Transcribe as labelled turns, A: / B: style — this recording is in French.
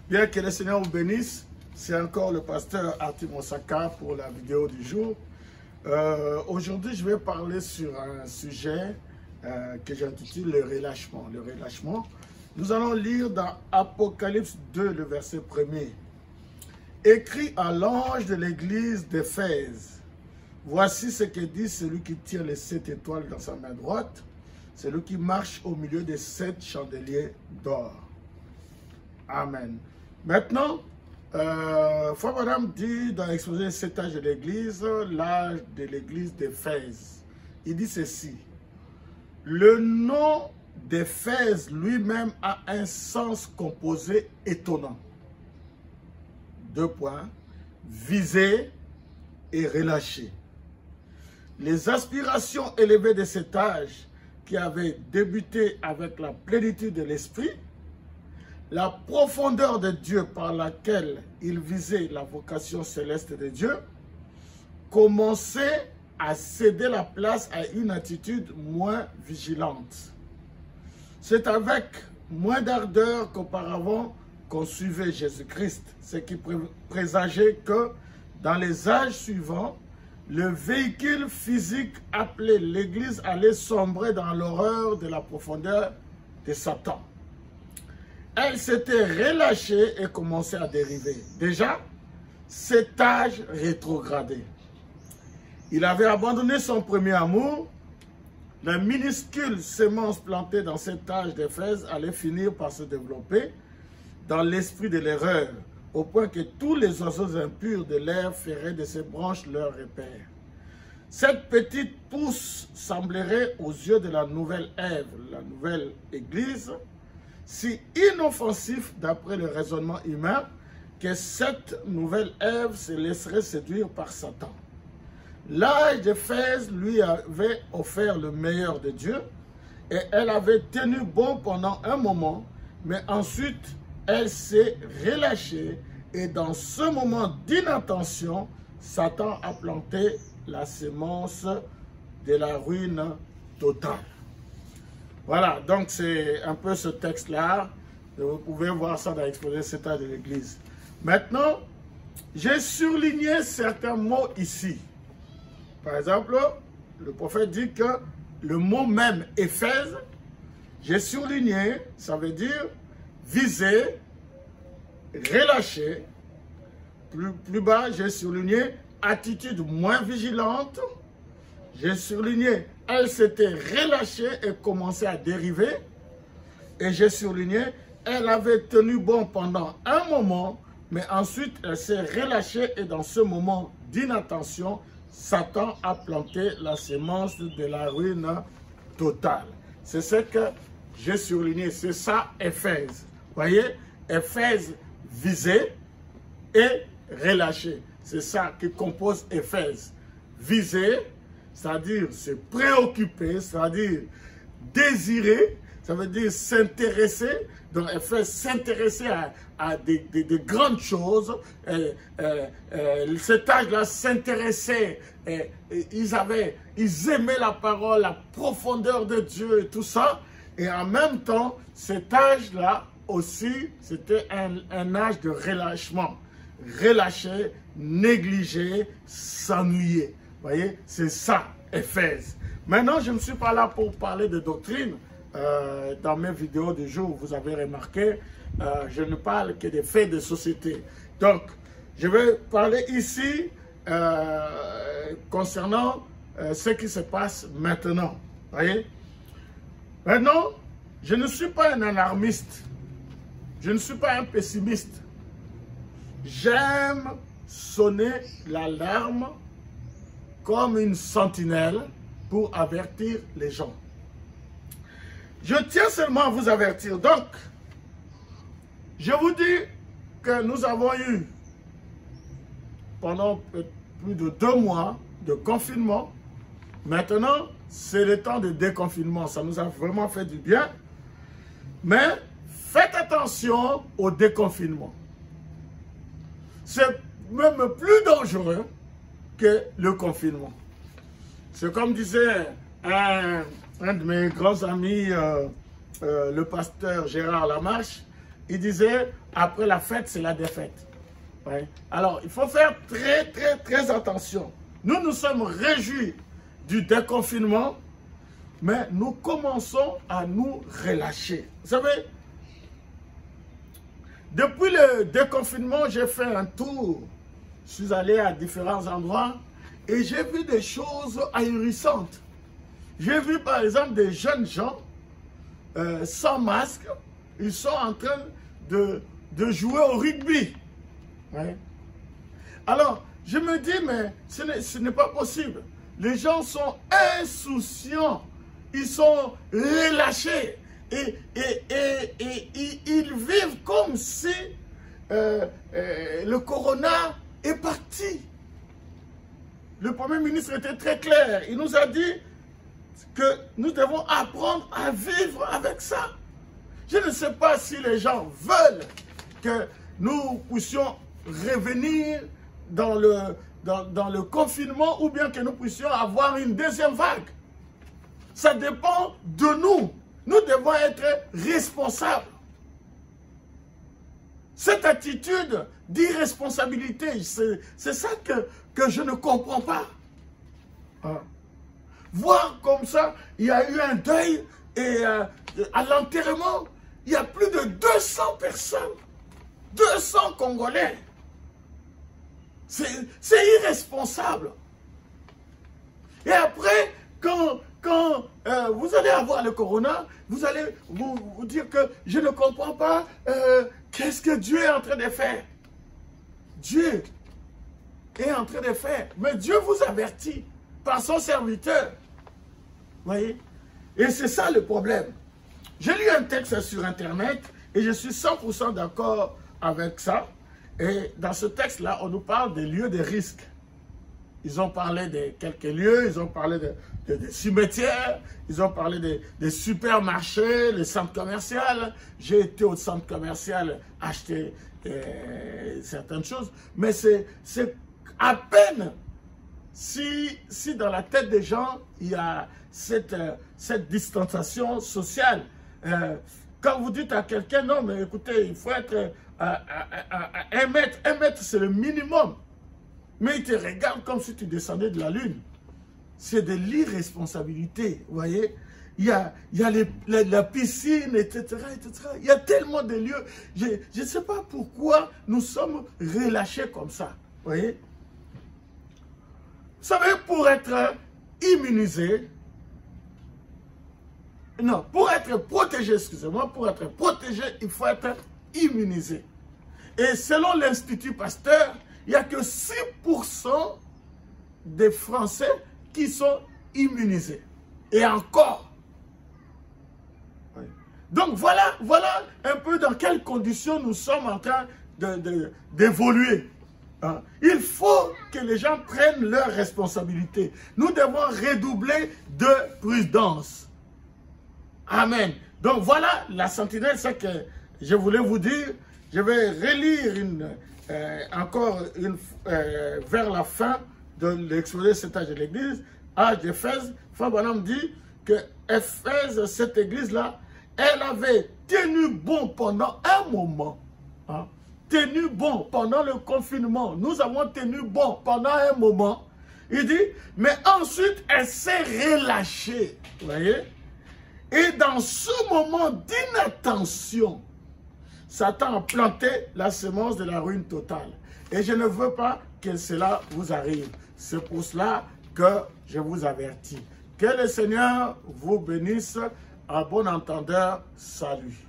A: Bien, que le Seigneur vous bénisse. C'est encore le pasteur Arthur Monsaka pour la vidéo du jour. Aujourd'hui, je vais parler sur un sujet que j'intitule le relâchement. Le relâchement. Nous allons lire dans Apocalypse 2, le verset 1er. Écrit à l'ange de l'église d'Éphèse. Voici ce que dit celui qui tire les 7 étoiles dans sa main droite, celui qui marche au milieu des 7 chandeliers d'or. Amen. Maintenant, Frère Madame dit dans l'exposé des 7 âges de l'église, l'âge de l'église d'Éphèse. Il dit ceci. Le nom d'Éphèse lui-même a un sens composé étonnant. 2 points. Viser et relâcher. Les aspirations élevées de cet âge qui avait débuté avec la plénitude de l'esprit, la profondeur de Dieu par laquelle il visait la vocation céleste de Dieu, commençait à céder la place à une attitude moins vigilante. C'est avec moins d'ardeur qu'auparavant qu'on suivait Jésus-Christ, ce qui présageait que dans les âges suivants, le véhicule physique appelé l'Église allait sombrer dans l'horreur de la profondeur de Satan. Elle s'était relâchée et commençait à dériver. Déjà, cet âge rétrogradé. Il avait abandonné son premier amour. La minuscule sémence plantée dans cet âge d'Éphèse allait finir par se développer dans l'esprit de l'erreur, au point que tous les oiseaux impurs de l'air feraient de ces branches leur repère. Cette petite pousse semblerait aux yeux de la nouvelle Ève, la nouvelle Église, si inoffensif d'après le raisonnement humain que cette nouvelle Ève se laisserait séduire par Satan. L'âge d'Éphèse lui avait offert le meilleur de Dieu et elle avait tenu bon pendant un moment, mais ensuite elle s'est relâchée et dans ce moment d'inattention, Satan a planté la sémence de la ruine totale. Voilà, donc c'est un peu ce texte-là. Vous pouvez voir ça dans l'exposé 7 âges de l'Église. Maintenant, j'ai surligné certains mots ici. Par exemple, le prophète dit que le mot même Éphèse, j'ai surligné, ça veut dire viser, relâcher. Plus bas, j'ai surligné attitude moins vigilante. J'ai surligné, elle s'était relâchée et commençait à dériver. Et j'ai surligné, elle avait tenu bon pendant un moment, mais ensuite elle s'est relâchée et dans ce moment d'inattention, Satan a planté la sémence de la ruine totale. C'est ce que j'ai surligné, c'est ça Éphèse. Voyez, Éphèse visée et relâchée. C'est ça qui compose Éphèse. Viser, c'est-à-dire se préoccuper, c'est-à-dire désirer, ça veut dire s'intéresser. Donc Éphèse s'intéresser à des grandes choses. Cet âge-là s'intéressait, ils aimaient la parole, la profondeur de Dieu et tout ça. Et en même temps, cet âge-là aussi, c'était un âge de relâchement. Relâcher, négliger, s'ennuyer. Vous voyez, c'est ça, Éphèse. Maintenant, je ne suis pas là pour parler de doctrine. Dans mes vidéos du jour, vous avez remarqué, je ne parle que des faits de société. Donc, je vais parler ici concernant ce qui se passe maintenant. Vous voyez? Maintenant, je ne suis pas un alarmiste. Je ne suis pas un pessimiste. J'aime sonner l'alarme comme une sentinelle pour avertir les gens. Je tiens seulement à vous avertir. Donc, je vous dis que nous avons eu, pendant plus de 2 mois de confinement, maintenant, c'est le temps de déconfinement. Ça nous a vraiment fait du bien. Mais faites attention au déconfinement. C'est même plus dangereux que le confinement. C'est comme disait un de mes grands amis, le pasteur Gérard Lamarche, il disait, après la fête, c'est la défaite. Ouais. Alors, il faut faire très attention. Nous nous sommes réjouis du déconfinement, mais nous commençons à nous relâcher. Vous savez, depuis le déconfinement, j'ai fait un tour. Je suis allé à différents endroits et j'ai vu des choses ahurissantes. J'ai vu par exemple des jeunes gens sans masque. Ils sont en train de jouer au rugby. Ouais. Alors, je me dis, mais ce n'est pas possible. Les gens sont insouciants. Ils sont relâchés. Et ils vivent comme si le corona est parti. Le Premier ministre était très clair. Il nous a dit que nous devons apprendre à vivre avec ça. Je ne sais pas si les gens veulent que nous puissions revenir dans le confinement ou bien que nous puissions avoir une deuxième vague. Ça dépend de nous. Nous devons être responsables. Cette attitude d'irresponsabilité, c'est ça que je ne comprends pas. Hein? Voir comme ça, il y a eu un deuil et à l'enterrement, il y a plus de 200 personnes, 200 Congolais. C'est irresponsable. Et après, quand vous allez avoir le corona, vous allez vous dire que je ne comprends pas qu'est-ce que Dieu est en train de faire. Dieu est en train de faire. Mais Dieu vous avertit par son serviteur. Vous voyez? Et c'est ça le problème. J'ai lu un texte sur Internet et je suis 100% d'accord avec ça. Et dans ce texte-là, on nous parle des lieux de risque. Ils ont parlé de quelques lieux, ils ont parlé de cimetières, ils ont parlé des supermarchés, les centres commerciaux. J'ai été au centre commercial acheter certaines choses, mais c'est à peine si dans la tête des gens, il y a cette distanciation sociale. Quand vous dites à quelqu'un, non mais écoutez, il faut être à 1 mètre, 1 mètre c'est le minimum. Mais il te regarde comme si tu descendais de la lune. C'est de l'irresponsabilité, vous voyez. Il y a la piscine, etc., etc. Il y a tellement de lieux. Je ne sais pas pourquoi nous sommes relâchés comme ça, vous voyez. Vous savez, pour être immunisé, non, pour être protégé, excusez-moi, pour être protégé, il faut être immunisé. Et selon l'Institut Pasteur, il n'y a que 6% des Français qui sont immunisés. Et encore. Oui. Donc voilà un peu dans quelles conditions nous sommes en train d'évoluer. Hein? Il faut que les gens prennent leurs responsabilités. Nous devons redoubler de prudence. Amen. Donc voilà la sentinelle, c'est que je voulais vous dire. Je vais relire encore vers la fin de l'exposé de cet âge de l'église, âge d'Éphèse. Frère Branham dit que Éphèse, cette église-là, elle avait tenu bon pendant un moment. Hein, tenu bon pendant le confinement. Nous avons tenu bon pendant un moment. Il dit, mais ensuite, elle s'est relâchée. Vous voyez? Et dans ce moment d'inattention, Satan a planté la semence de la ruine totale. Et je ne veux pas que cela vous arrive. C'est pour cela que je vous avertis. Que le Seigneur vous bénisse. À bon entendeur, salut.